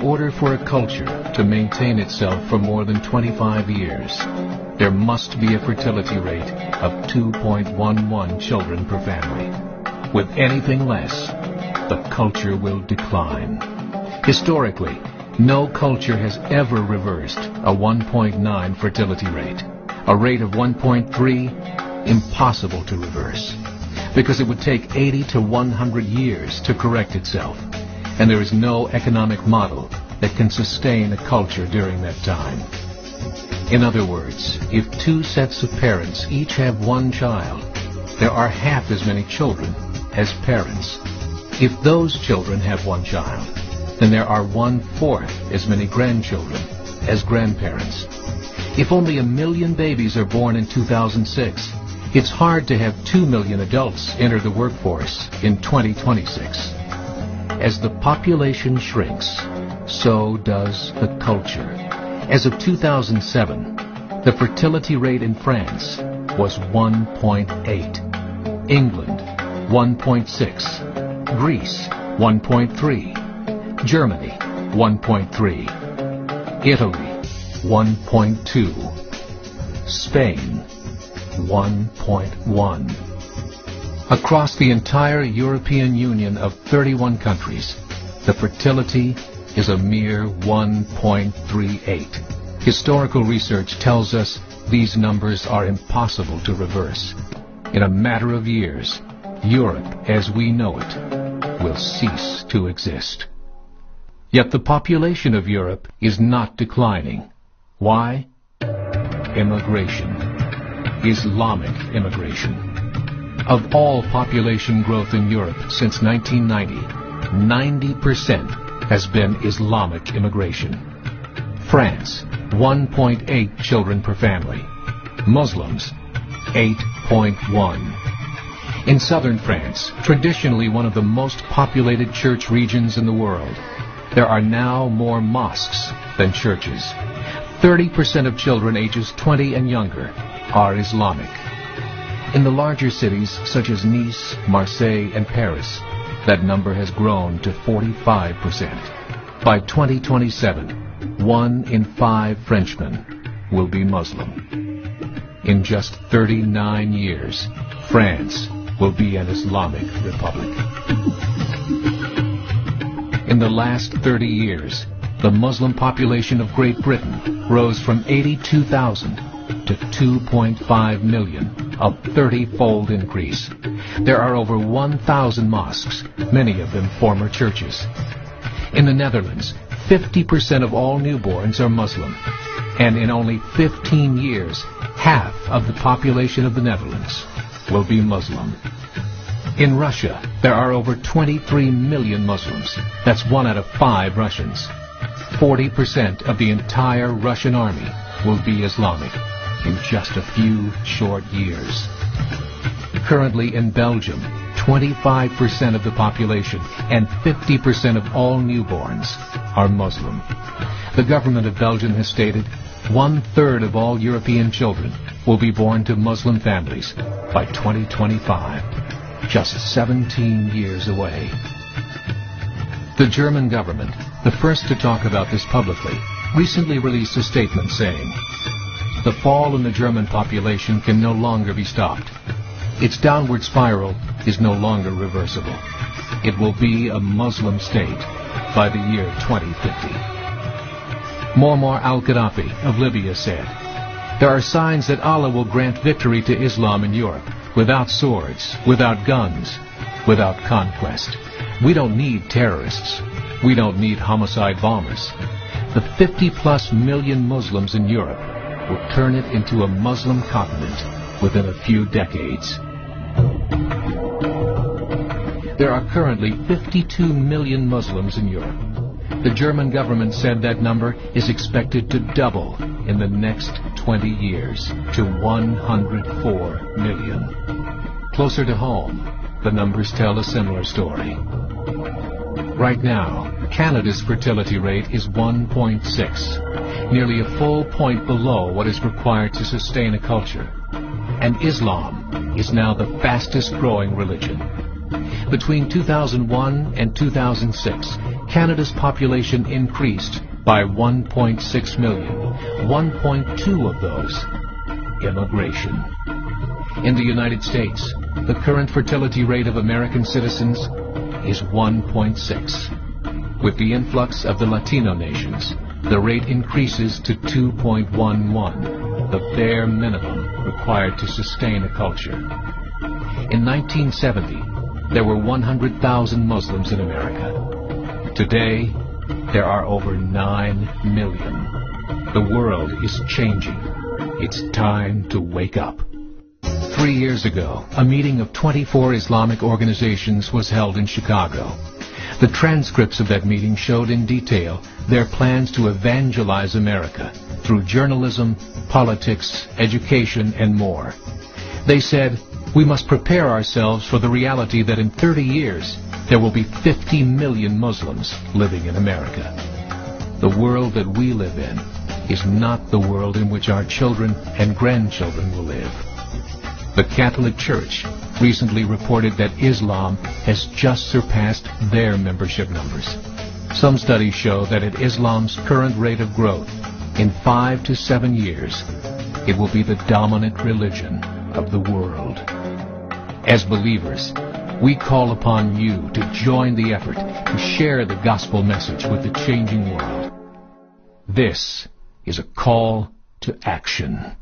order for a culture to maintain itself for more than 25 years, there must be a fertility rate of 2.11 children per family. With anything less, the culture will decline. Historically, no culture has ever reversed a 1.9 fertility rate. A rate of 1.3, impossible to reverse, because it would take 80 to 100 years to correct itself, and there is no economic model that can sustain a culture during that time. In other words, if two sets of parents each have one child, there are half as many children as parents. If those children have one child, then there are 1/4 as many grandchildren as grandparents. If only 1 million babies are born in 2006, it's hard to have 2 million adults enter the workforce in 2026. As the population shrinks, so does the culture. As of 2007, the fertility rate in France was 1.8, England 1.6, Greece 1.3, Germany 1.3, Italy 1.2, Spain 1.1. Across the entire European Union of 31 countries, the fertility is a mere 1.38. Historical research tells us these numbers are impossible to reverse. In a matter of years, Europe as we know it will cease to exist. Yet the population of Europe is not declining. Why? Immigration. Islamic immigration. Of all population growth in Europe since 1990, 90% has been Islamic immigration. France, 1.8 children per family. Muslims, 8.1. In southern France, traditionally one of the most populated church regions in the world, there are now more mosques than churches. 30% of children ages 20 and younger are Islamic. In the larger cities such as Nice, Marseille, and Paris, that number has grown to 45%. By 2027, 1 in 5 Frenchmen will be Muslim. In just 39 years, France will be an Islamic republic. In the last 30 years, the Muslim population of Great Britain rose from 82,000 to 2.5 million, a 30-fold increase. There are over 1,000 mosques, many of them former churches. In the Netherlands, 50% of all newborns are Muslim, and in only 15 years, half of the population of the Netherlands will be Muslim. In Russia, there are over 23 million Muslims. That's 1 out of 5 Russians. 40% of the entire Russian army will be Islamic in just a few short years. Currently in Belgium, 25% of the population and 50% of all newborns are Muslim. The government of Belgium has stated 1/3 of all European children will be born to Muslim families by 2025, just 17 years away. The German government, the first to talk about this publicly, recently released a statement saying, "The fall in the German population can no longer be stopped. Its downward spiral is no longer reversible. It will be a Muslim state by the year 2050. Muammar al-Gaddafi of Libya said, "There are signs that Allah will grant victory to Islam in Europe, without swords, without guns, without conquest. We don't need terrorists. We don't need homicide bombers. The 50+ million Muslims in Europe will turn it into a Muslim continent within a few decades." There are currently 52 million Muslims in Europe. The German government said that number is expected to double in the next 20 years to 104 million. Closer to home, the numbers tell a similar story. Right now, Canada's fertility rate is 1.6, nearly a full point below what is required to sustain a culture. And Islam is now the fastest growing religion. Between 2001 and 2006, Canada's population increased by 1.6 million, 1.2 of those immigration. In the United States, the current fertility rate of American citizens is 1.6. With the influx of the Latino nations, the rate increases to 2.11, the bare minimum required to sustain a culture. In 1970, there were 100,000 Muslims in America. Today, there are over 9 million. The world is changing. It's time to wake up. 3 years ago, a meeting of 24 Islamic organizations was held in Chicago. The transcripts of that meeting showed in detail their plans to evangelize America through journalism, politics, education, and more. They said, we must prepare ourselves for the reality that in 30 years, there will be 50 million Muslims living in America. The world that we live in is not the world in which our children and grandchildren will live. The Catholic Church recently reported that Islam has just surpassed their membership numbers. Some studies show that at Islam's current rate of growth, in 5 to 7 years, it will be the dominant religion of the world. As believers, we call upon you to join the effort to share the gospel message with the changing world. This is a call to action.